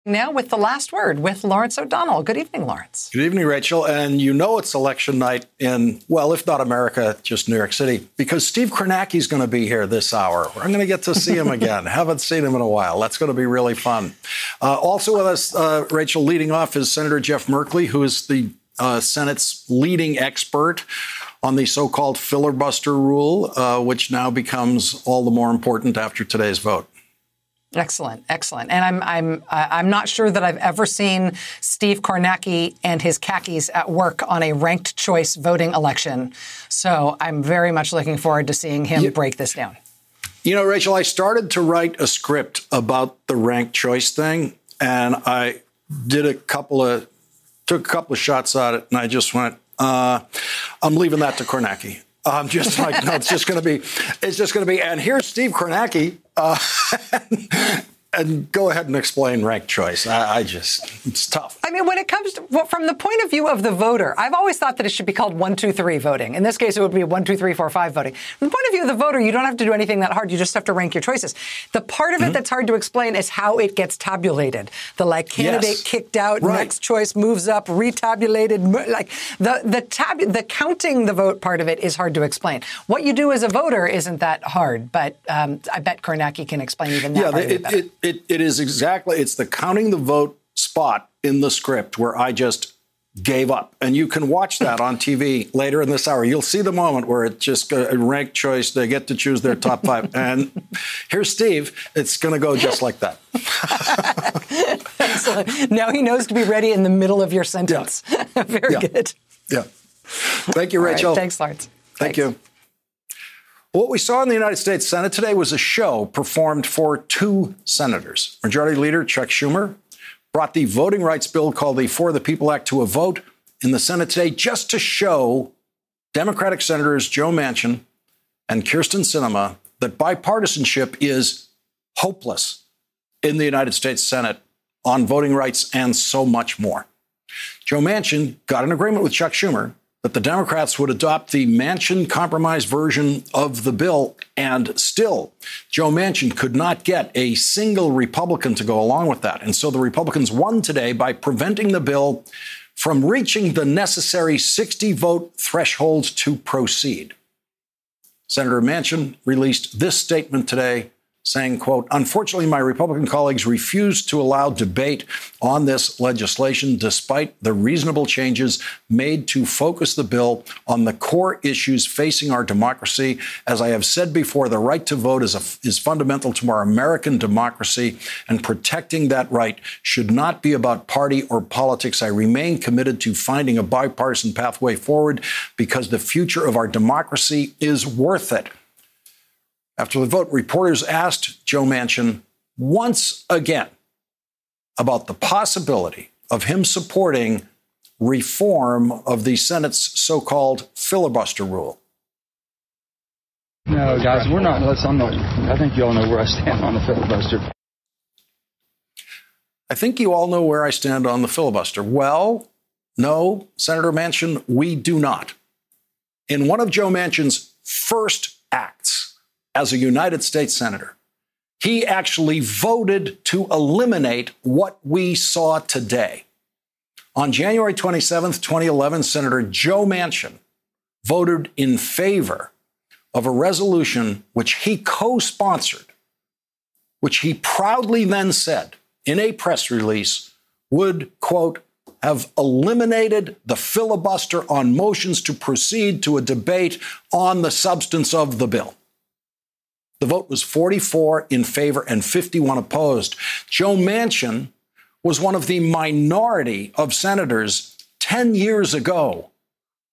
Now with the last word with Lawrence O'Donnell. Good evening, Lawrence. Good evening, Rachel. And you know it's election night in, well, if not America, just New York City, because Steve Kornacki's going to be here this hour. We're going to get to see him again. Haven't seen him in a while. That's going to be really fun. Also with us, Rachel, leading off is Senator Jeff Merkley, who is the Senate's leading expert on the so-called filibuster rule, which now becomes all the more important after today's vote. Excellent, excellent. And I'm not sure that I've ever seen Steve Kornacki and his khakis at work on a ranked choice voting election. So I'm very much looking forward to seeing him break this down. You know, Rachel, I started to write a script about the ranked choice thing, and I did took a couple of shots at it, and I just went, I'm leaving that to Kornacki. I'm just like, no, it's just going to be, and here's Steve Kornacki, and go ahead and explain ranked choice. It's tough. I mean, when it comes to, from the point of view of the voter, I've always thought that it should be called 1, 2, 3 voting. In this case, it would be 1, 2, 3, 4, 5 voting. From the point of view of the voter, you don't have to do anything that hard. You just have to rank your choices. The part of it that's hard to explain is how it gets tabulated. The candidate kicked out, next choice moves up, retabulated. The counting the vote part of it is hard to explain. What you do as a voter isn't that hard, but I bet Kornacki can explain even that part of it better. It is exactly, it's the counting the vote spot in the script where I just gave up. And you can watch that on TV later in this hour. You'll see the moment where it just a ranked choice. They get to choose their top 5. And here's Steve. It's going to go just like that. Excellent. Now he knows to be ready in the middle of your sentence. Yeah. Very good. Yeah. Thank you, Rachel. Right. Thanks, Lawrence. Thank you. What we saw in the United States Senate today was a show performed for 2 senators. Majority Leader Chuck Schumer brought the voting rights bill called the For the People Act to a vote in the Senate today just to show Democratic Senators Joe Manchin and Kyrsten Sinema that bipartisanship is hopeless in the United States Senate on voting rights and so much more. Joe Manchin got an agreement with Chuck Schumer that the Democrats would adopt the Manchin compromise version of the bill, and still, Joe Manchin could not get a single Republican to go along with that. And so the Republicans won today by preventing the bill from reaching the necessary 60-vote threshold to proceed. Senator Manchin released this statement today saying, quote, unfortunately, my Republican colleagues refused to allow debate on this legislation despite the reasonable changes made to focus the bill on the core issues facing our democracy. As I have said before, the right to vote is fundamental to our American democracy, and protecting that right should not be about party or politics. I remain committed to finding a bipartisan pathway forward because the future of our democracy is worth it. After the vote, reporters asked Joe Manchin once again about the possibility of him supporting reform of the Senate's so-called filibuster rule. No, guys, we're not. I think you all know where I stand on the filibuster. I think you all know where I stand on the filibuster. Well, no, Senator Manchin, we do not. In one of Joe Manchin's first acts as a United States Senator, he actually voted to eliminate what we saw today. On January 27th, 2011, Senator Joe Manchin voted in favor of a resolution which he co-sponsored, which he proudly then said in a press release would, quote, have eliminated the filibuster on motions to proceed to a debate on the substance of the bill. The vote was 44 in favor and 51 opposed. Joe Manchin was one of the minority of senators 10 years ago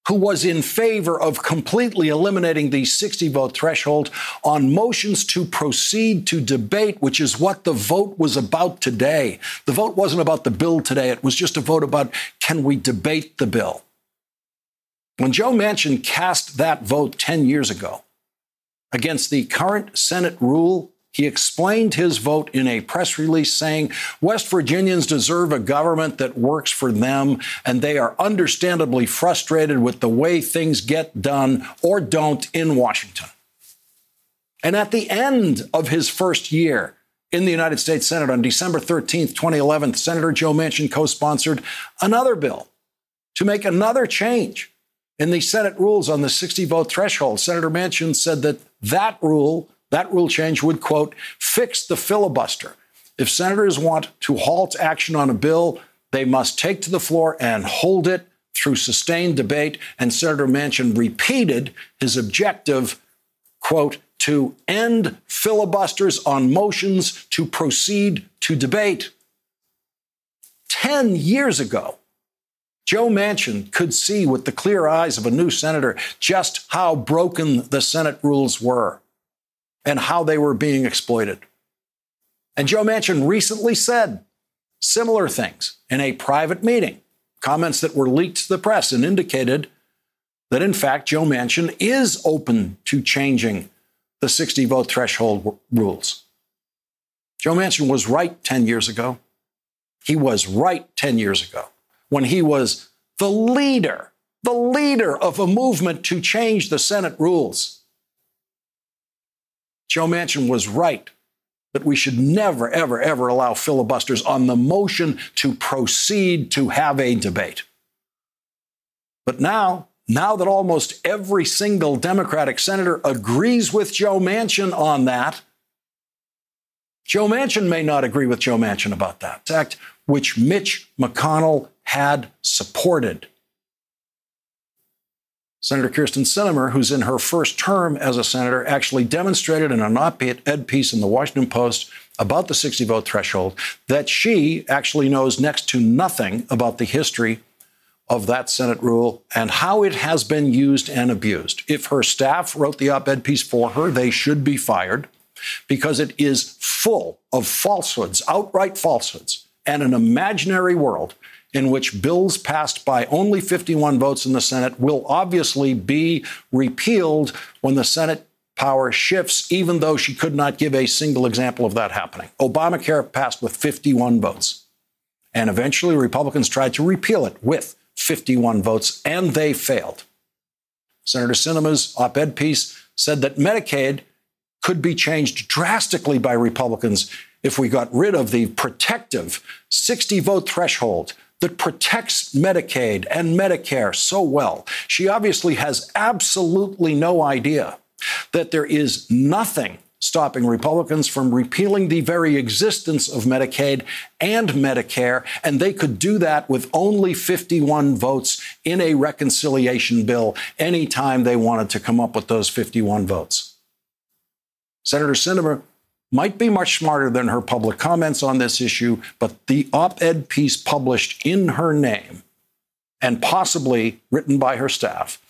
who was in favor of completely eliminating the 60-vote threshold on motions to proceed to debate, which is what the vote was about today. The vote wasn't about the bill today. It was just a vote about, can we debate the bill? When Joe Manchin cast that vote 10 years ago, against the current Senate rule, he explained his vote in a press release saying, West Virginians deserve a government that works for them, and they are understandably frustrated with the way things get done or don't in Washington. And at the end of his first year in the United States Senate on December 13th, 2011, Senator Joe Manchin co-sponsored another bill to make another change in the Senate rules on the 60-vote threshold. Senator Manchin said that rule change would, quote, fix the filibuster. If senators want to halt action on a bill, they must take to the floor and hold it through sustained debate. And Senator Manchin repeated his objective, quote, to end filibusters on motions to proceed to debate. 10 years ago, Joe Manchin could see with the clear eyes of a new senator just how broken the Senate rules were and how they were being exploited. And Joe Manchin recently said similar things in a private meeting, comments that were leaked to the press and indicated that, in fact, Joe Manchin is open to changing the 60-vote threshold rules. Joe Manchin was right 10 years ago. He was right 10 years ago when he was the leader of a movement to change the Senate rules. Joe Manchin was right that we should never, ever, ever allow filibusters on the motion to proceed to have a debate. But now that almost every single Democratic senator agrees with Joe Manchin on that, Joe Manchin may not agree with Joe Manchin about that act, which Mitch McConnell had supported. Senator Kyrsten Sinema, who's in her first term as a senator, actually demonstrated in an op-ed piece in the Washington Post about the 60-vote threshold that she actually knows next to nothing about the history of that Senate rule and how it has been used and abused. If her staff wrote the op-ed piece for her, they should be fired because it is full of falsehoods, outright falsehoods, and an imaginary world in which bills passed by only 51 votes in the Senate will obviously be repealed when the Senate power shifts, even though she could not give a single example of that happening. Obamacare passed with 51 votes, and eventually Republicans tried to repeal it with 51 votes, and they failed. Senator Sinema's op-ed piece said that Medicaid could be changed drastically by Republicans if we got rid of the protective 60-vote threshold that protects Medicaid and Medicare so well. She obviously has absolutely no idea that there is nothing stopping Republicans from repealing the very existence of Medicaid and Medicare, and they could do that with only 51 votes in a reconciliation bill anytime they wanted to come up with those 51 votes. Senator Sinema might be much smarter than her public comments on this issue, but the op-ed piece published in her name and possibly written by her staff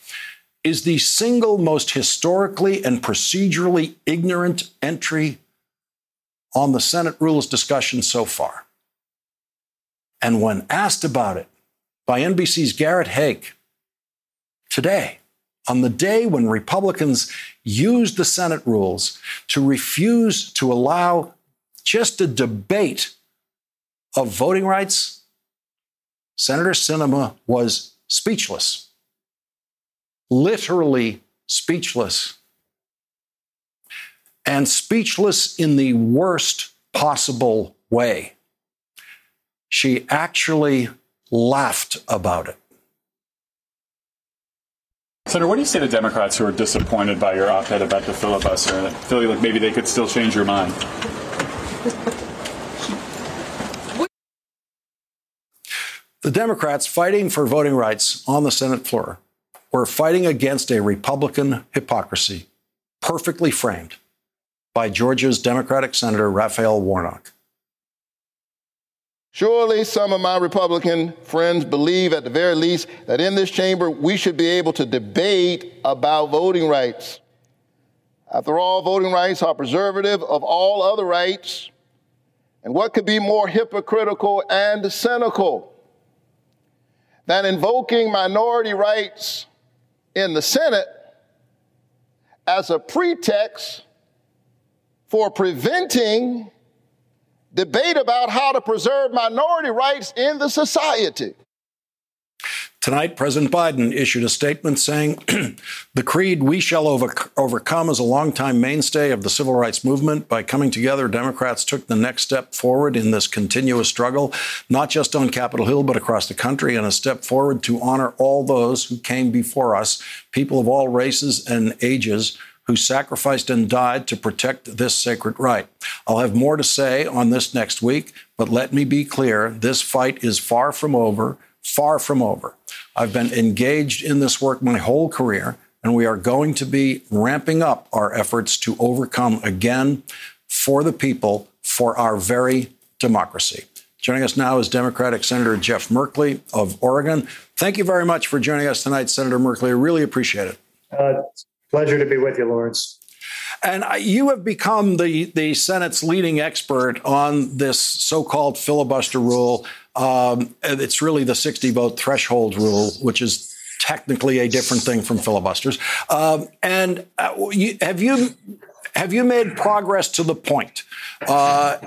is the single most historically and procedurally ignorant entry on the Senate rules discussion so far. And when asked about it by NBC's Garrett Haake today, on the day when Republicans used the Senate rules to refuse to allow just a debate of voting rights, Senator Sinema was speechless, literally speechless, and speechless in the worst possible way. She actually laughed about it. Senator, what do you say to Democrats who are disappointed by your op-ed about the filibuster and feel like maybe they could still change your mind? The Democrats fighting for voting rights on the Senate floor were fighting against a Republican hypocrisy perfectly framed by Georgia's Democratic Senator Raphael Warnock. Surely some of my Republican friends believe, at the very least, that in this chamber we should be able to debate about voting rights. After all, voting rights are preservative of all other rights. And what could be more hypocritical and cynical than invoking minority rights in the Senate as a pretext for preventing debate about how to preserve minority rights in the society? Tonight, President Biden issued a statement saying, the creed we shall overcome is a longtime mainstay of the civil rights movement. By coming together, Democrats took the next step forward in this continuous struggle, not just on Capitol Hill, but across the country, and a step forward to honor all those who came before us, people of all races and ages, who sacrificed and died to protect this sacred right. I'll have more to say on this next week, but let me be clear, this fight is far from over. Far from over. I've been engaged in this work my whole career, and we are going to be ramping up our efforts to overcome again for the people, for our very democracy. Joining us now is Democratic Senator Jeff Merkley of Oregon. Thank you very much for joining us tonight, Senator Merkley. I really appreciate it. Pleasure to be with you, Lawrence. And you have become the Senate's leading expert on this so-called filibuster rule. It's really the 60-vote threshold rule, which is technically a different thing from filibusters. Have you made progress to the point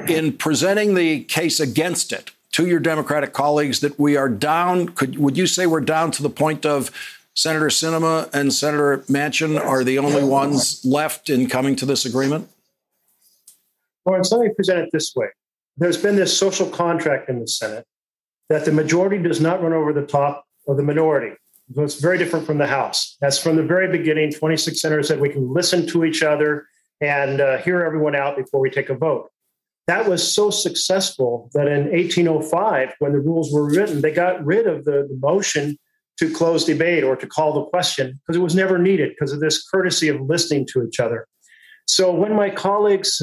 in presenting the case against it to your Democratic colleagues that we are down? Would you say we're down to the point of Senator Sinema and Senator Manchin are the only ones left in coming to this agreement? Lawrence, let me present it this way. There's been this social contract in the Senate that the majority does not run over the top of the minority. So it's very different from the House. That's from the very beginning. 26 senators said we can listen to each other and hear everyone out before we take a vote. That was so successful that in 1805, when the rules were written, they got rid of the motion to close debate or to call the question because it was never needed because of this courtesy of listening to each other. So when my colleagues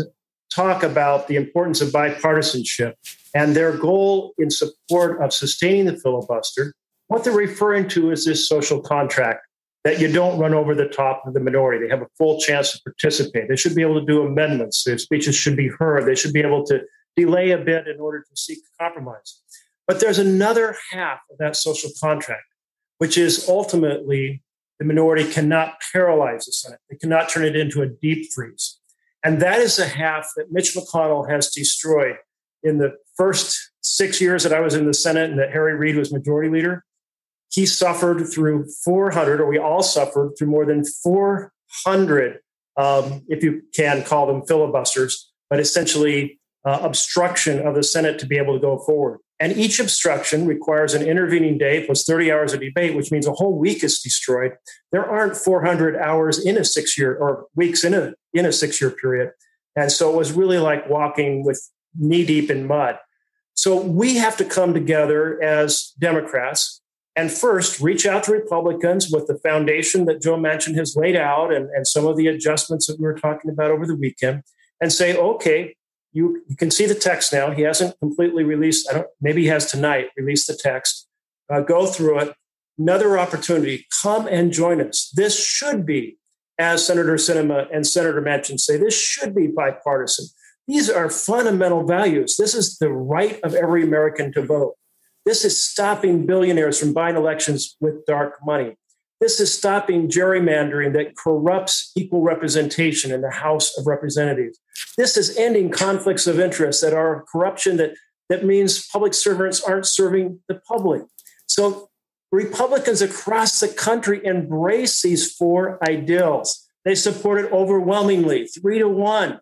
talk about the importance of bipartisanship and their goal in support of sustaining the filibuster, what they're referring to is this social contract that you don't run over the top of the minority. They have a full chance to participate. They should be able to do amendments. Their speeches should be heard. They should be able to delay a bit in order to seek compromise. But there's another half of that social contract, which is ultimately the minority cannot paralyze the Senate. They cannot turn it into a deep freeze. And that is the half that Mitch McConnell has destroyed in the first 6 years that I was in the Senate and that Harry Reid was majority leader. He suffered through 400, or we all suffered through more than 400, if you can call them filibusters, but essentially obstruction of the Senate to be able to go forward. And each obstruction requires an intervening day plus 30 hours of debate, which means a whole week is destroyed. There aren't 400 hours in a 6 year or weeks in a 6 year period. And so it was really like walking with knee deep in mud. So we have to come together as Democrats and first reach out to Republicans with the foundation that Joe Manchin has laid out and some of the adjustments that we were talking about over the weekend and say, okay, you can see the text now. He hasn't completely released. Maybe he has tonight, released the text. Go through it. Another opportunity. Come and join us. This should be, as Senator Sinema and Senator Manchin say, this should be bipartisan. These are fundamental values. This is the right of every American to vote. This is stopping billionaires from buying elections with dark money. This is stopping gerrymandering that corrupts equal representation in the House of Representatives. This is ending conflicts of interest that are corruption that means public servants aren't serving the public. So Republicans across the country embrace these four ideals. They support it overwhelmingly, 3-1.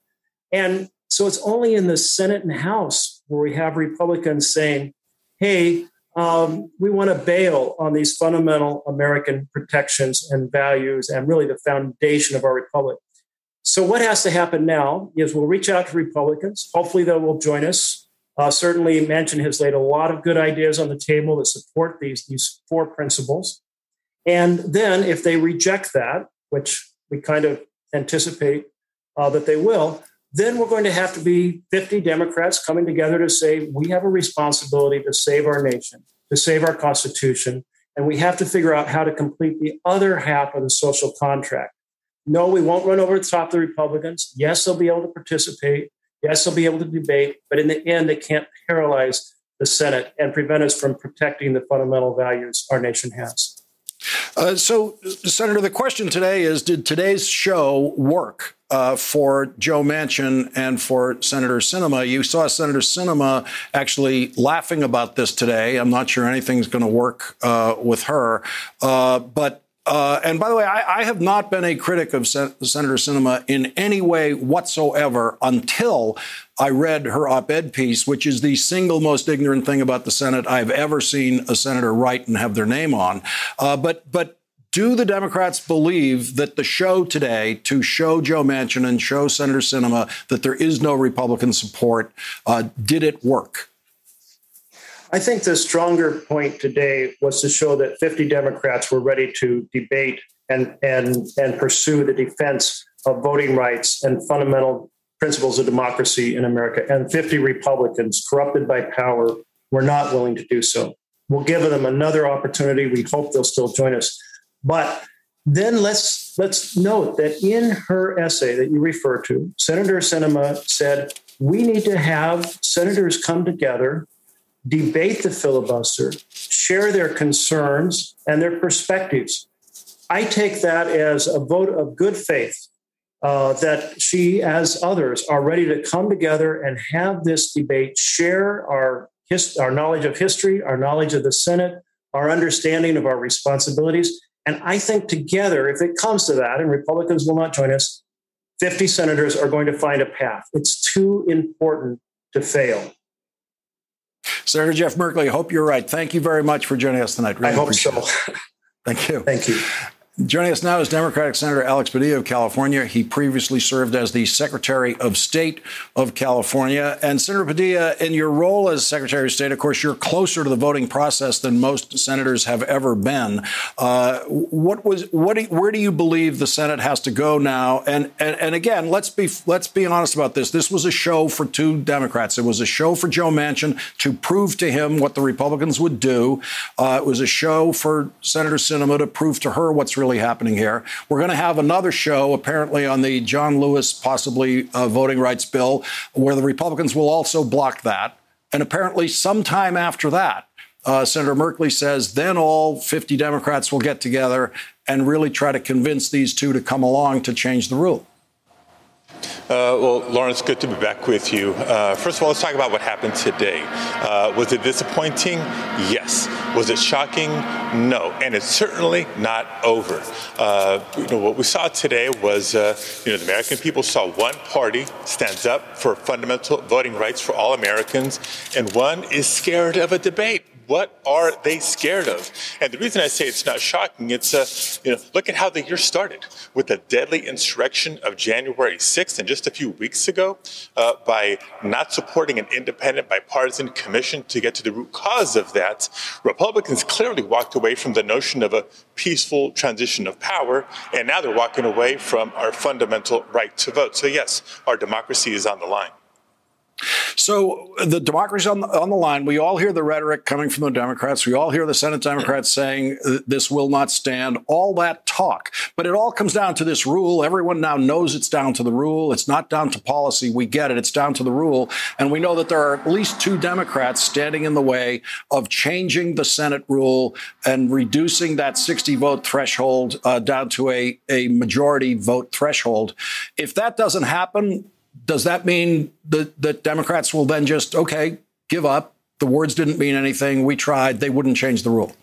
And so it's only in the Senate and House where we have Republicans saying, hey, we want to bail on these fundamental American protections and values and really the foundation of our republic. So what has to happen now is we'll reach out to Republicans. Hopefully they will join us. Certainly Manchin has laid a lot of good ideas on the table that support these four principles. And then if they reject that, which we kind of anticipate that they will, then we're going to have to be 50 Democrats coming together to say we have a responsibility to save our nation, to save our Constitution, and we have to figure out how to complete the other half of the social contract. No, we won't run over the top of the Republicans. Yes, they'll be able to participate. Yes, they'll be able to debate, but in the end, they can't paralyze the Senate and prevent us from protecting the fundamental values our nation has. So, Senator, the question today is, did today's show work for Joe Manchin and for Senator Sinema? You saw Senator Sinema actually laughing about this today. I'm not sure anything's going to work with her. And by the way, I have not been a critic of Senator Sinema in any way whatsoever until I read her op-ed piece, which is the single most ignorant thing about the Senate I've ever seen a senator write and have their name on. But do the Democrats believe that the show today to show Joe Manchin and show Senator Sinema that there is no Republican support, did it work? I think the stronger point today was to show that 50 Democrats were ready to debate and pursue the defense of voting rights and fundamental principles of democracy in America. And 50 Republicans, corrupted by power, were not willing to do so. We'll give them another opportunity. We hope they'll still join us. But then let's note that in her essay that you refer to, Senator Sinema said, we need to have senators come together, debate the filibuster, share their concerns and their perspectives. I take that as a vote of good faith that she, as others, are ready to come together and have this debate, share our knowledge of history, our knowledge of the Senate, our understanding of our responsibilities. And I think together, if it comes to that, and Republicans will not join us, 50 senators are going to find a path. It's too important to fail. Senator Jeff Merkley, I hope you're right. Thank you very much for joining us tonight. Really I hope so. Thank you. Thank you. Joining us now is Democratic Senator Alex Padilla of California. He previously served as the Secretary of State of California. And Senator Padilla, in your role as Secretary of State, of course, you're closer to the voting process than most senators have ever been. Where do you believe the Senate has to go now? And again, let's be honest about this. This was a show for two Democrats. It was a show for Joe Manchin to prove to him what the Republicans would do. It was a show for Senator Sinema to prove to her what's really happening here. We're going to have another show, apparently, on the John Lewis possibly voting rights bill, where the Republicans will also block that. And apparently sometime after that, Senator Merkley says, then all 50 Democrats will get together and really try to convince these two to come along to change the rule. Well, Lawrence, good to be back with you. First of all, let's talk about what happened today. Was it disappointing? Yes. Was it shocking? No. And it's certainly not over. What we saw today was, the American people saw one party stands up for fundamental voting rights for all Americans, and one is scared of a debate. What are they scared of? And the reason I say it's not shocking, it's, look at how the year started with the deadly insurrection of January 6th. And just a few weeks ago, by not supporting an independent bipartisan commission to get to the root cause of that, Republicans clearly walked away from the notion of a peaceful transition of power. And now they're walking away from our fundamental right to vote. So, yes, our democracy is on the line. So the democracy on the line. We all hear the rhetoric coming from the Democrats. We all hear the Senate Democrats saying this will not stand, all that talk. But it all comes down to this rule. Everyone now knows it's down to the rule. It's not down to policy. We get it. It's down to the rule. And we know that there are at least two Democrats standing in the way of changing the Senate rule and reducing that 60-vote threshold down to a majority vote threshold. If that doesn't happen, does that mean that Democrats will then just, okay, give up? The words didn't mean anything. We tried. They wouldn't change the rule.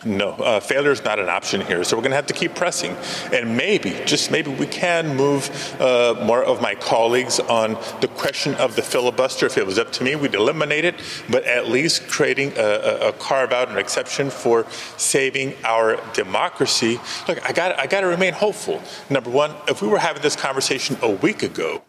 No, failure is not an option here. So we're going to have to keep pressing. And maybe, just maybe, we can move more of my colleagues on the question of the filibuster. If it was up to me, we'd eliminate it, but at least creating a carve-out, an exception for saving our democracy. Look, I got to remain hopeful. Number one, if we were having this conversation a week ago,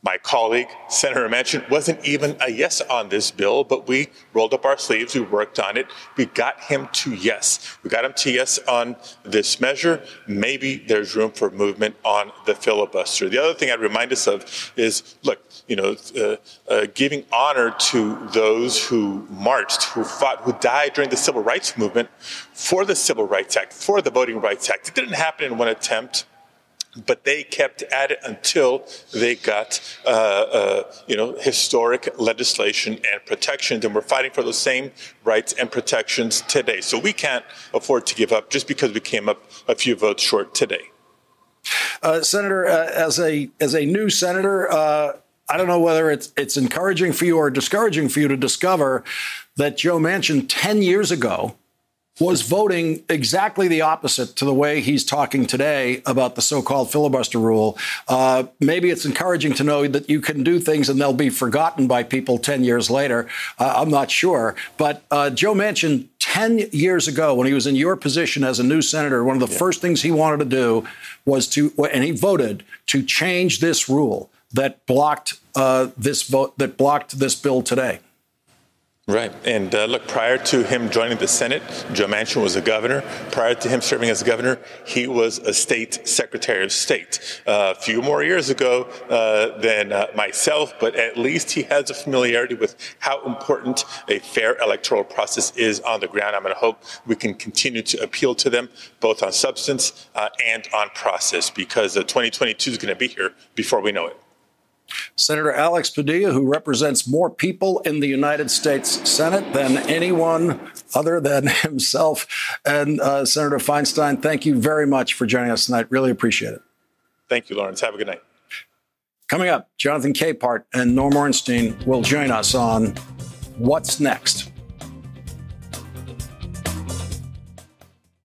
my colleague, Senator Manchin, wasn't even a yes on this bill, but we rolled up our sleeves, we worked on it, we got him to yes. We got him to yes on this measure. Maybe there's room for movement on the filibuster. The other thing I'd remind us of is, look, giving honor to those who marched, who fought, who died during the Civil Rights Movement for the Civil Rights Act, for the Voting Rights Act. It didn't happen in one attempt. But they kept at it until they got, historic legislation and protections, and we're fighting for those same rights and protections today. So we can't afford to give up just because we came up a few votes short today. Senator, as a new senator, I don't know whether it's encouraging for you or discouraging for you to discover that Joe Manchin 10 years ago was voting exactly the opposite to the way he's talking today about the so-called filibuster rule. Maybe it's encouraging to know that you can do things and they'll be forgotten by people 10 years later. I'm not sure. But Joe Manchin, 10 years ago, when he was in your position as a new senator, one of the first things he wanted to do was and he voted to change this rule that blocked this bill today. Right. And look, prior to him joining the Senate, Joe Manchin was a governor. Prior to him serving as a governor, he was a state secretary of state. A few more years ago than myself, but at least he has a familiarity with how important a fair electoral process is on the ground. I'm going to hope we can continue to appeal to them, both on substance and on process, because 2022 is going to be here before we know it. Senator Alex Padilla, who represents more people in the United States Senate than anyone other than himself. And Senator Feinstein, thank you very much for joining us tonight. Really appreciate it. Thank you, Lawrence. Have a good night. Coming up, Jonathan Capehart and Norm Ornstein will join us on What's Next.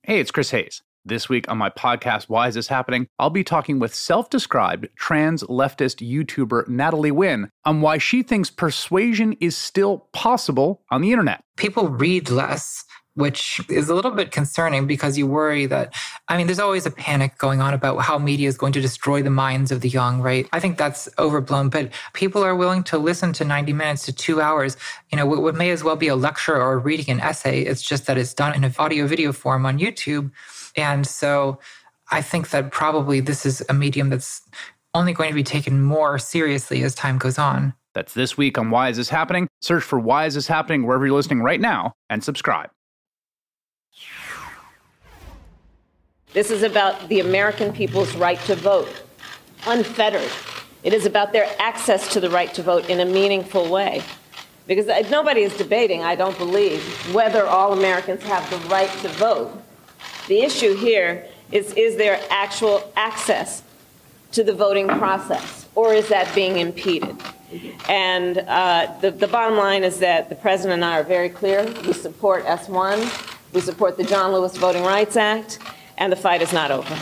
Hey, it's Chris Hayes. This week on my podcast, Why Is This Happening?, I'll be talking with self-described trans leftist YouTuber Natalie Wynn on why she thinks persuasion is still possible on the internet. People read less, which is a little bit concerning because you worry that, there's always a panic going on about how media is going to destroy the minds of the young, right? I think that's overblown, but people are willing to listen to 90 minutes to 2 hours, what may as well be a lecture or reading an essay. It's just that it's done in an audio-video form on YouTube. And so I think that probably this is a medium that's only going to be taken more seriously as time goes on. That's this week on Why Is This Happening? Search for Why Is This Happening wherever you're listening right now and subscribe. This is about the American people's right to vote, unfettered. It is about their access to the right to vote in a meaningful way. Because nobody is debating, I don't believe, whether all Americans have the right to vote. The issue here is there actual access to the voting process, or is that being impeded? And the bottom line is that the president and I are very clear. We support S1. We support the John Lewis Voting Rights Act, and the fight is not over.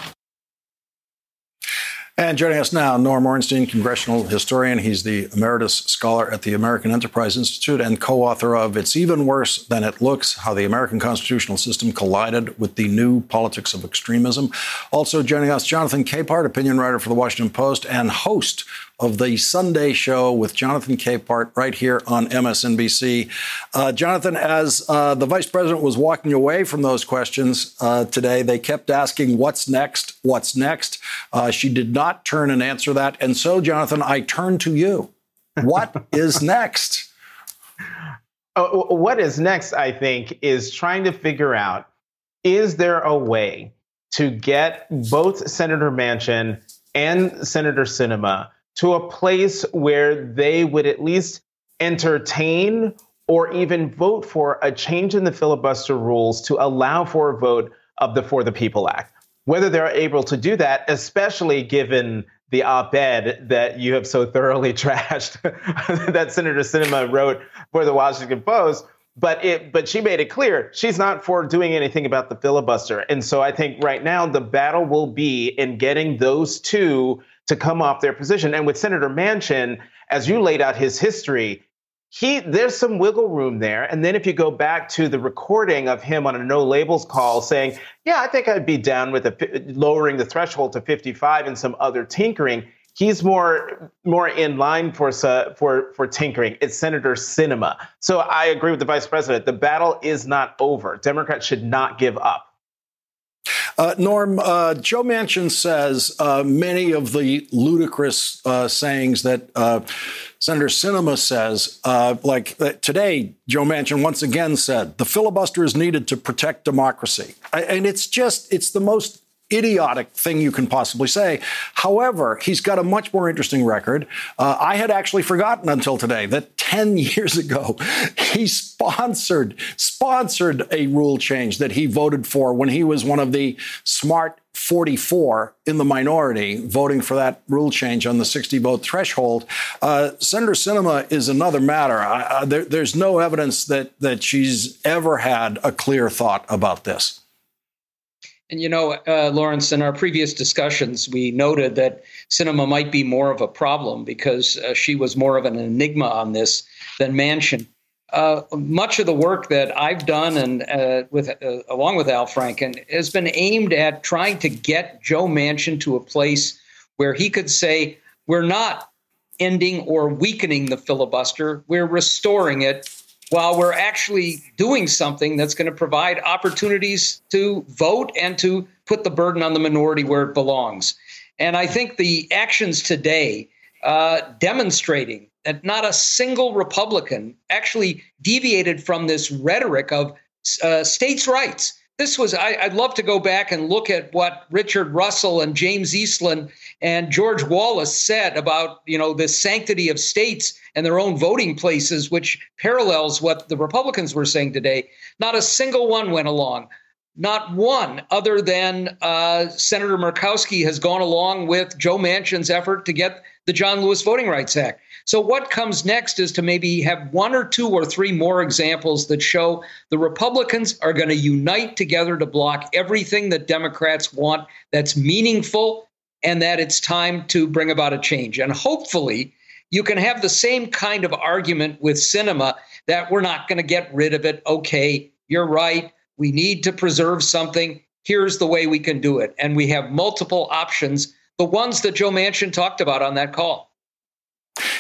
And joining us now, Norm Ornstein, congressional historian. He's the emeritus scholar at the American Enterprise Institute and co-author of It's Even Worse Than It Looks, How the American Constitutional System Collided with the New Politics of Extremism. Also joining us, Jonathan Capehart, opinion writer for The Washington Post and host of the Sunday show with Jonathan Capehart right here on MSNBC. Jonathan, as the vice president was walking away from those questions today, they kept asking, what's next? What's next? She did not turn and answer that. And so, Jonathan, I turn to you. What is next? What is next, I think, is trying to figure out, is there a way to get both Senator Manchin and Senator Sinema to a place where they would at least entertain or even vote for a change in the filibuster rules to allow for a vote of the For the People Act. Whether they're able to do that, especially given the op-ed that you have so thoroughly trashed that Senator Sinema wrote for the Washington Post, but she made it clear she's not for doing anything about the filibuster. And so I think right now the battle will be in getting those two to come off their position. And with Senator Manchin, as you laid out his history, there's some wiggle room there. And then if you go back to the recording of him on a no labels call saying, yeah, I think I'd be down with lowering the threshold to 55 and some other tinkering, he's more in line for tinkering. It's Senator Sinema. So I agree with the vice president. The battle is not over. Democrats should not give up. Norm, Joe Manchin says many of the ludicrous sayings that Senator Sinema says, like today, Joe Manchin once again said, the filibuster is needed to protect democracy. And it's the most idiotic thing you can possibly say. However, he's got a much more interesting record. I had actually forgotten until today that 10 years ago, he sponsored a rule change that he voted for when he was one of the smart 44 in the minority voting for that rule change on the 60-vote threshold. Senator Sinema is another matter. There's no evidence that she's ever had a clear thought about this. And, Lawrence, in our previous discussions, we noted that Sinema might be more of a problem because she was more of an enigma on this than Manchin. Much of the work that I've done and along with Al Franken has been aimed at trying to get Joe Manchin to a place where he could say, we're not ending or weakening the filibuster, we're restoring it, while we're actually doing something that's going to provide opportunities to vote and to put the burden on the minority where it belongs. And I think the actions today demonstrating that not a single Republican actually deviated from this rhetoric of states' rights. This was, I'd love to go back and look at what Richard Russell and James Eastland and George Wallace said about, the sanctity of states and their own voting places, which parallels what the Republicans were saying today. Not a single one went along. Not one, other than Senator Murkowski has gone along with Joe Manchin's effort to get the John Lewis Voting Rights Act. So what comes next is to maybe have one or two or three more examples that show the Republicans are going to unite together to block everything that Democrats want that's meaningful and that it's time to bring about a change. And hopefully you can have the same kind of argument with Sinema that we're not going to get rid of it. Okay, you're right. We need to preserve something. Here's the way we can do it. And we have multiple options, the ones that Joe Manchin talked about on that call.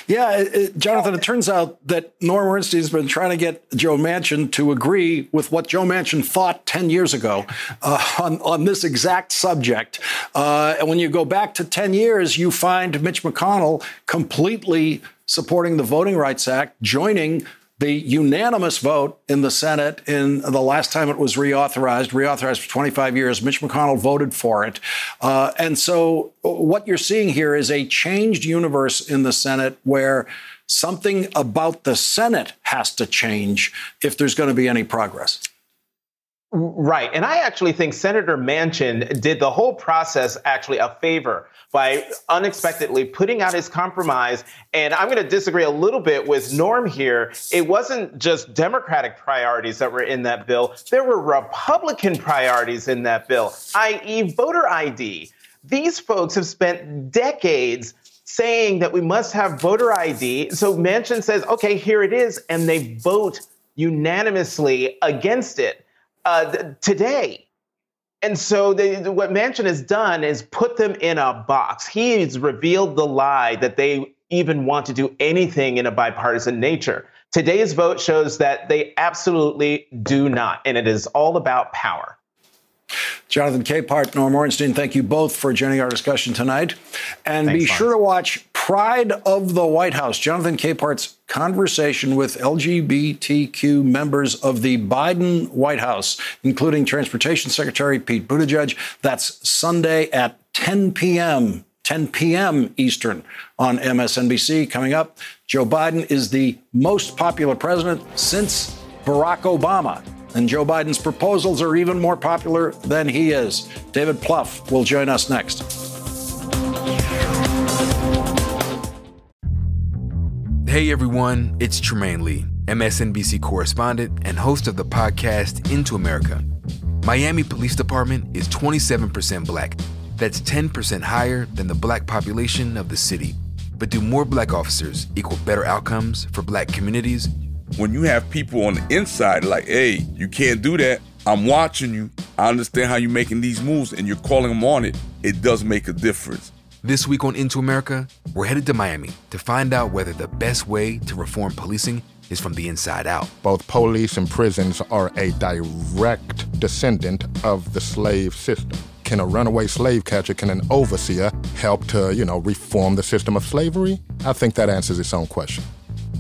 Yeah, Jonathan, it turns out that Norm Ornstein's been trying to get Joe Manchin to agree with what Joe Manchin thought 10 years ago on this exact subject. And when you go back to 10 years, you find Mitch McConnell completely supporting the Voting Rights Act, joining the unanimous vote in the Senate in the last time it was reauthorized for 25 years. Mitch McConnell voted for it. And so what you're seeing here is a changed universe in the Senate where something about the Senate has to change if there's going to be any progress. Right. And I actually think Senator Manchin did the whole process actually a favor by unexpectedly putting out his compromise. And I'm going to disagree a little bit with Norm here. It wasn't just Democratic priorities that were in that bill. There were Republican priorities in that bill, i.e. voter ID. These folks have spent decades saying that we must have voter ID. So Manchin says, OK, here it is. And they vote unanimously against it today. And so what Manchin has done is put them in a box. He's revealed the lie that they even want to do anything in a bipartisan nature. Today's vote shows that they absolutely do not. And it is all about power. Jonathan Capehart, Norm Ornstein, thank you both for joining our discussion tonight. And be sure to watch Pride of the White House, Jonathan Capehart's conversation with LGBTQ members of the Biden White House, including Transportation Secretary Pete Buttigieg. That's Sunday at 10 p.m. Eastern on MSNBC. Coming up, Joe Biden is the most popular president since Barack Obama. And Joe Biden's proposals are even more popular than he is. David Plouffe will join us next. Hey everyone, it's Tremaine Lee, MSNBC correspondent and host of the podcast Into America. Miami Police Department is 27% black. That's 10% higher than the black population of the city. But do more black officers equal better outcomes for black communities? When you have people on the inside like, hey, you can't do that. I'm watching you. I understand how you're making these moves and you're calling them on it. It does make a difference. This week on Into America, we're headed to Miami to find out whether the best way to reform policing is from the inside out. Both police and prisons are a direct descendant of the slave system. Can a runaway slave catcher, can an overseer help to, reform the system of slavery? I think that answers its own question.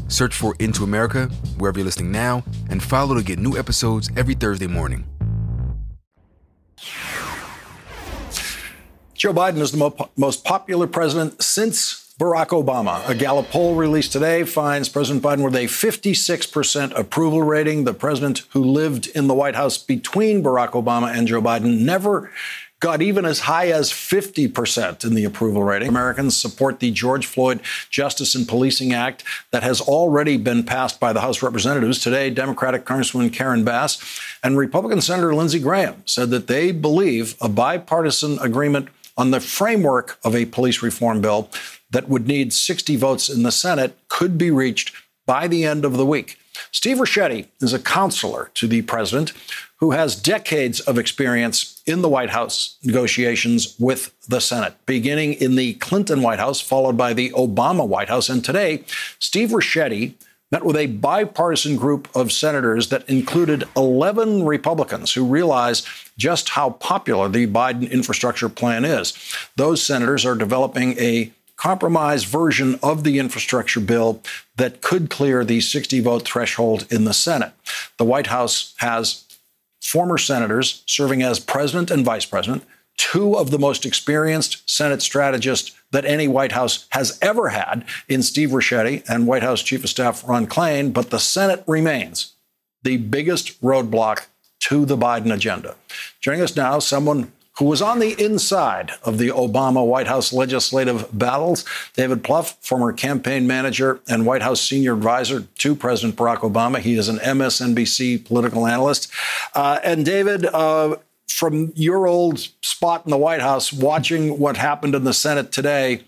Search for Into America wherever you're listening now and follow to get new episodes every Thursday morning. Joe Biden is the most popular president since Barack Obama. A Gallup poll released today finds President Biden with a 56% approval rating. The president who lived in the White House between Barack Obama and Joe Biden never got even as high as 50% in the approval rating. Americans support the George Floyd Justice and Policing Act that has already been passed by the House of Representatives. Today, Democratic Congresswoman Karen Bass and Republican Senator Lindsey Graham said that they believe a bipartisan agreement on the framework of a police reform bill that would need 60 votes in the Senate could be reached by the end of the week. Steve Ricchetti is a counselor to the president who has decades of experience in the White House negotiations with the Senate, beginning in the Clinton White House, followed by the Obama White House. And today, Steve Ricchetti met with a bipartisan group of senators that included 11 Republicans who realize just how popular the Biden infrastructure plan is. Those senators are developing a compromise version of the infrastructure bill that could clear the 60-vote threshold in the Senate. The White House has former senators serving as president and vice president, two of the most experienced Senate strategists that any White House has ever had in Steve Ricchetti and White House Chief of Staff Ron Klain, but the Senate remains the biggest roadblock to the Biden agenda. Joining us now, someone who was on the inside of the Obama White House legislative battles, David Plouffe, former campaign manager and White House senior advisor to President Barack Obama. He is an MSNBC political analyst. And David, from your old spot in the White House, watching what happened in the Senate today,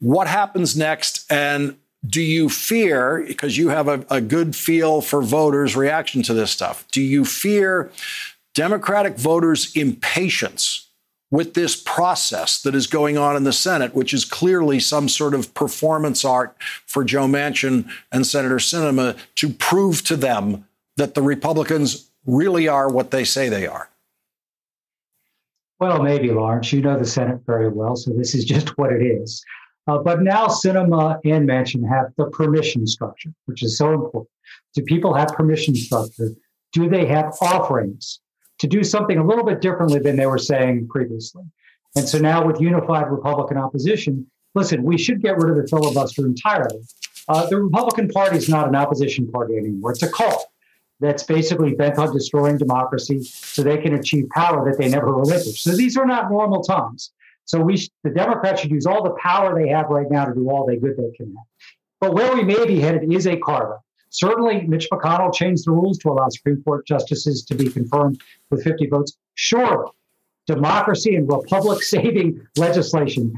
what happens next? And do you fear, because you have a good feel for voters' reaction to this stuff, do you fear Democratic voters' impatience with this process that is going on in the Senate, which is clearly some sort of performance art for Joe Manchin and Senator Sinema to prove to them that the Republicans really are what they say they are? Well, maybe, Lawrence. You know the Senate very well, so this is just what it is. But now Sinema and Manchin have the permission structure, which is so important. Do people have permission structure? Do they have offerings to do something a little bit differently than they were saying previously? And so now with unified Republican opposition, listen, we should get rid of the filibuster entirely. The Republican Party is not an opposition party anymore. It's a cult that's basically bent on destroying democracy so they can achieve power that they never relinquished. So these are not normal times. So the Democrats should use all the power they have right now to do all the good they can have. But where we may be headed is a carve-out. Certainly, Mitch McConnell changed the rules to allow Supreme Court justices to be confirmed with 50 votes. Sure, democracy and republic-saving legislation,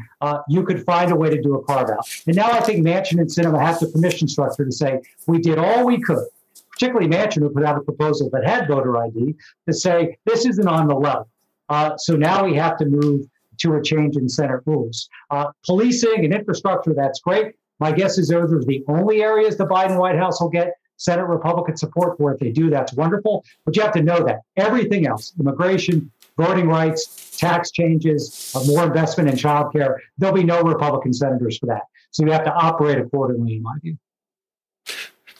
you could find a way to do a carve-out. And now I think Manchin and Sinema have the permission structure to say, we did all we could, particularly Manchin, who put out a proposal that had voter ID, to say, this isn't on the level. So now we have to move to a change in Senate rules. Policing and infrastructure, that's great. My guess is those are the only areas the Biden White House will get Senate Republican support for. If they do, that's wonderful. But you have to know that everything else, immigration, voting rights, tax changes, more investment in child care, there'll be no Republican senators for that. So you have to operate accordingly, in my view.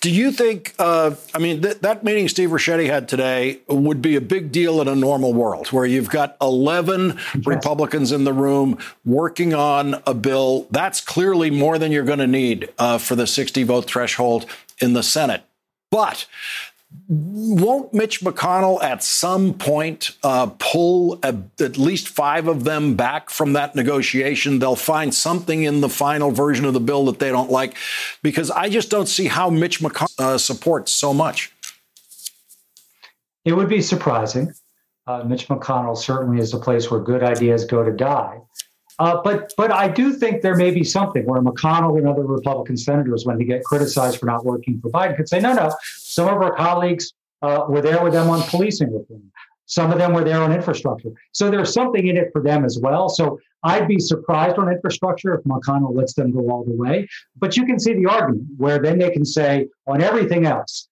Do you think, that meeting Steve Ricchetti had today would be a big deal in a normal world where you've got 11 Republicans in the room working on a bill? That's clearly more than you're going to need for the 60-vote threshold in the Senate. But won't Mitch McConnell at some point pull at least 5 of them back from that negotiation? They'll find something in the final version of the bill that they don't like, because I just don't see how Mitch McConnell supports so much. It would be surprising. Mitch McConnell certainly is a place where good ideas go to die. But I do think there may be something where McConnell and other Republican senators, when they get criticized for not working for Biden, could say, no, some of our colleagues were there with them on policing reform. Some of them were there on infrastructure. So there's something in it for them as well. So I'd be surprised on infrastructure if McConnell lets them go all the way. But you can see the argument where then they can say on everything else,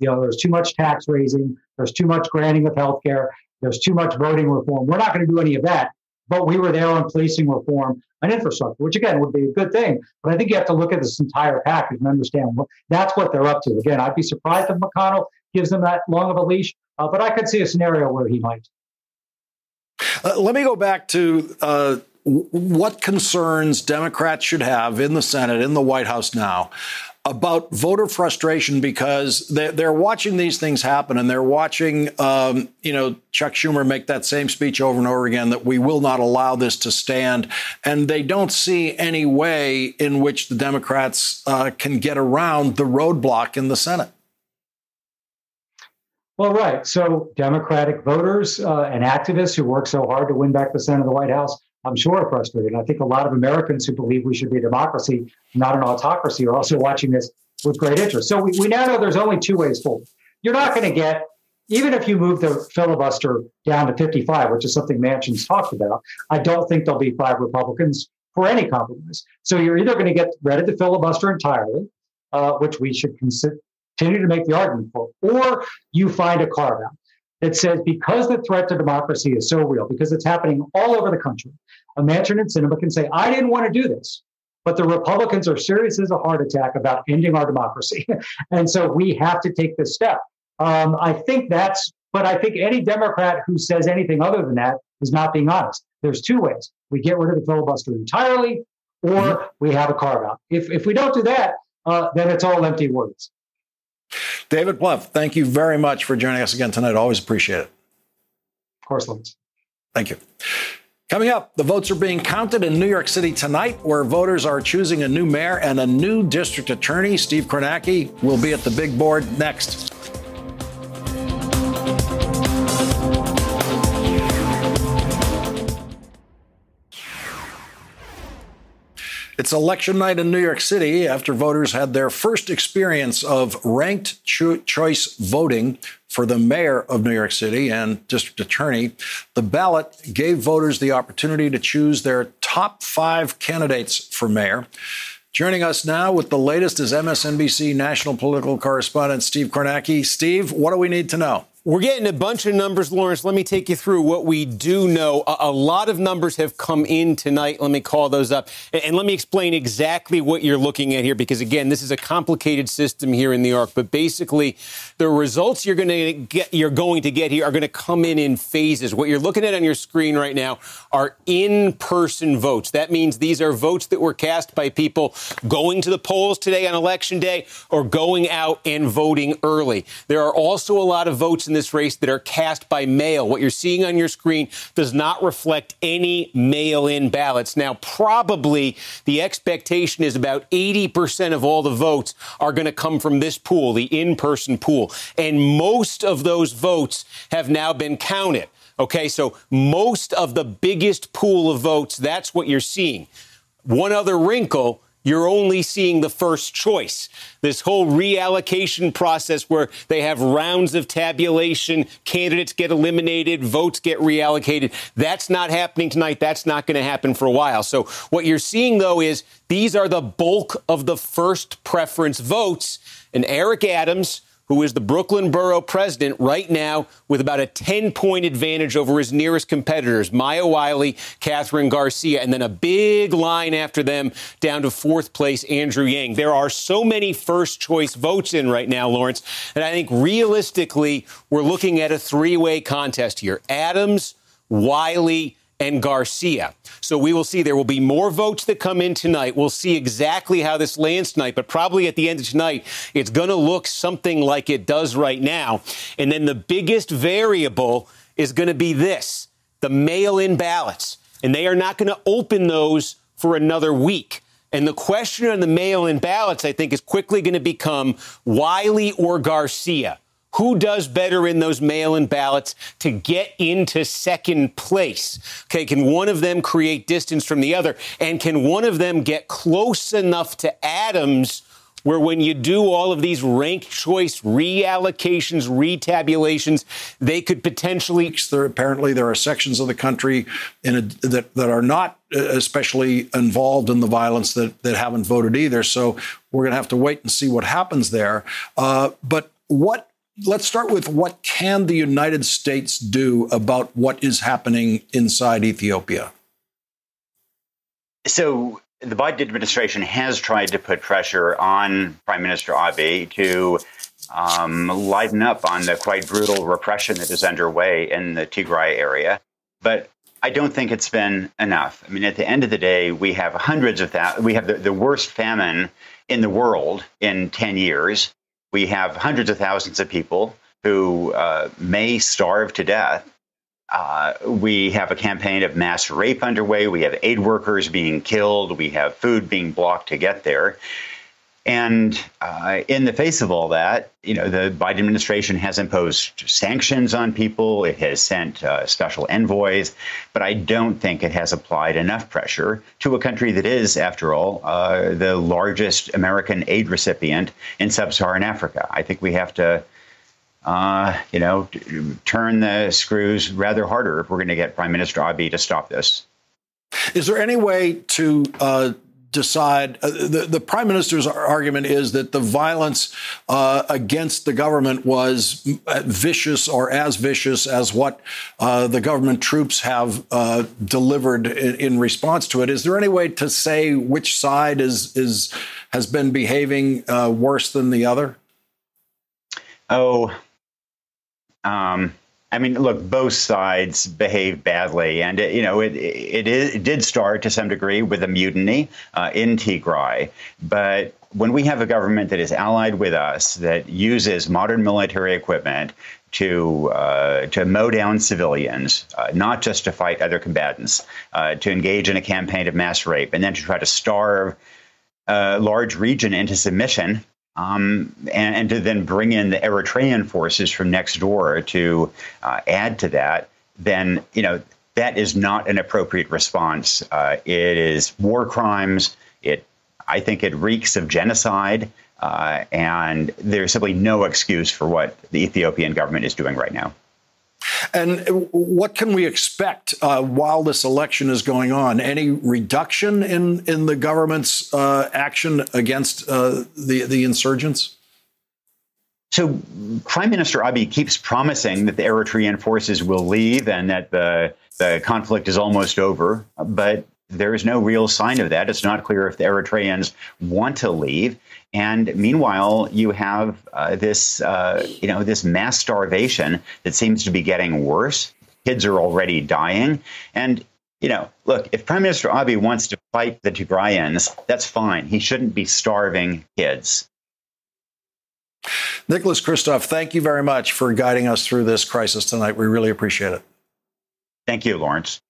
there's too much tax raising, there's too much granting of health care, there's too much voting reform. We're not going to do any of that. But we were there on policing reform and infrastructure, which, again, would be a good thing. But I think you have to look at this entire package and understand that's what they're up to. Again, I'd be surprised if McConnell gives them that long of a leash, but I could see a scenario where he might. Let me go back to what concerns Democrats should have in the Senate, in the White House now, about voter frustration, because they're watching these things happen, and they're watching, Chuck Schumer make that same speech over and over again that we will not allow this to stand. And they don't see any way in which the Democrats can get around the roadblock in the Senate. Well, right. So Democratic voters and activists who work so hard to win back the Senate and the White House, I'm sure are frustrated. I think a lot of Americans who believe we should be a democracy, not an autocracy, are also watching this with great interest. So we now know there's only two ways forward. You're not going to get, even if you move the filibuster down to 55, which is something Manchin's talked about, I don't think there'll be 5 Republicans for any compromise. So you're either going to get rid of the filibuster entirely, which we should continue to make the argument for, or you find a carve-out that says, because the threat to democracy is so real, because it's happening all over the country, Manchin and Sinema can say, I didn't want to do this, but the Republicans are serious as a heart attack about ending our democracy. And so we have to take this step. I think any Democrat who says anything other than that is not being honest. There's two ways. We get rid of the filibuster entirely, or we have a carve-out. If we don't do that, then it's all empty words. David Plouffe, thank you very much for joining us again tonight. Always appreciate it. Of course, Lance. Thank you. Coming up, the votes are being counted in New York City tonight, where voters are choosing a new mayor and a new district attorney. Steve Kornacki will be at the big board next. It's election night in New York City after voters had their first experience of ranked choice voting for the mayor of New York City and district attorney. The ballot gave voters the opportunity to choose their top 5 candidates for mayor. Joining us now with the latest is MSNBC national political correspondent Steve Kornacki. Steve, what do we need to know? We're getting a bunch of numbers, Lawrence. Let me take you through what we do know. A lot of numbers have come in tonight. Let me call those up. And let me explain exactly what you're looking at here, because, again, this is a complicated system here in New York. But basically, the results you're going to get here are going to come in phases. What you're looking at on your screen right now are in-person votes. That means these are votes that were cast by people going to the polls today on Election Day or going out and voting early. There are also a lot of votes in this race that are cast by mail. What you're seeing on your screen does not reflect any mail-in ballots. Now, probably the expectation is about 80% of all the votes are going to come from this pool, the in-person pool. And most of those votes have now been counted. Okay, so most of the biggest pool of votes, that's what you're seeing. One other wrinkle, you're only seeing the first choice. This whole reallocation process where they have rounds of tabulation, candidates get eliminated, votes get reallocated, that's not happening tonight. That's not going to happen for a while. So what you're seeing, though, is these are the bulk of the first preference votes. And Eric Adams, who is the Brooklyn Borough president right now with about a 10-point advantage over his nearest competitors, Maya Wiley, Catherine Garcia, and then a big line after them down to 4th place, Andrew Yang. There are so many first-choice votes in right now, Lawrence, and I think realistically we're looking at a 3-way contest here. Adams, Wiley, and Garcia. So we will see. There will be more votes that come in tonight. We'll see exactly how this lands tonight, but probably at the end of tonight, it's going to look something like it does right now. And then the biggest variable is going to be this, the mail-in ballots. And they are not going to open those for another week. And the question on the mail-in ballots, I think, is quickly going to become Wiley or Garcia. Who does better in those mail-in ballots to get into second place? Okay, can one of them create distance from the other? And can one of them get close enough to Adams where when you do all of these ranked choice reallocations, retabulations, they could potentially... Apparently there are sections of the country that are not especially involved in the violence that haven't voted either. So we're going to have to wait and see what happens there. Let's start with what can the United States do about what is happening inside Ethiopia? So the Biden administration has tried to put pressure on Prime Minister Abiy to lighten up on the quite brutal repression that is underway in the Tigray area. But I don't think it's been enough. I mean, at the end of the day, we have hundreds of thousands. We have the worst famine in the world in 10 years. We have hundreds of thousands of people who may starve to death. We have a campaign of mass rape underway. We have aid workers being killed. We have food being blocked to get there. And in the face of all that, the Biden administration has imposed sanctions on people. It has sent special envoys, but I don't think it has applied enough pressure to a country that is, after all, the largest American aid recipient in sub-Saharan Africa. I think we have to, turn the screws rather harder if we're going to get Prime Minister Abiy to stop this. Is there any way to decide? The prime minister's argument is that the violence against the government was vicious or as vicious as what the government troops have delivered in response to it. Is there any way to say which side has been behaving worse than the other? Look, both sides behaved badly, and it did start to some degree with a mutiny in Tigray. But when we have a government that is allied with us, that uses modern military equipment to mow down civilians, not just to fight other combatants, to engage in a campaign of mass rape, and then to try to starve a large region into submission. And to then bring in the Eritrean forces from next door to add to that, then, that is not an appropriate response. It is war crimes. I think it reeks of genocide. And there's simply no excuse for what the Ethiopian government is doing right now. And what can we expect while this election is going on? Any reduction in the government's action against the insurgents? So Prime Minister Abiy keeps promising that the Eritrean forces will leave and that the conflict is almost over. But there is no real sign of that. It's not clear if the Eritreans want to leave. And meanwhile, you have this mass starvation that seems to be getting worse. Kids are already dying. And, look, if Prime Minister Abiy wants to fight the Tigrayans, that's fine. He shouldn't be starving kids. Nicholas Kristof, thank you very much for guiding us through this crisis tonight. We really appreciate it. Thank you, Lawrence.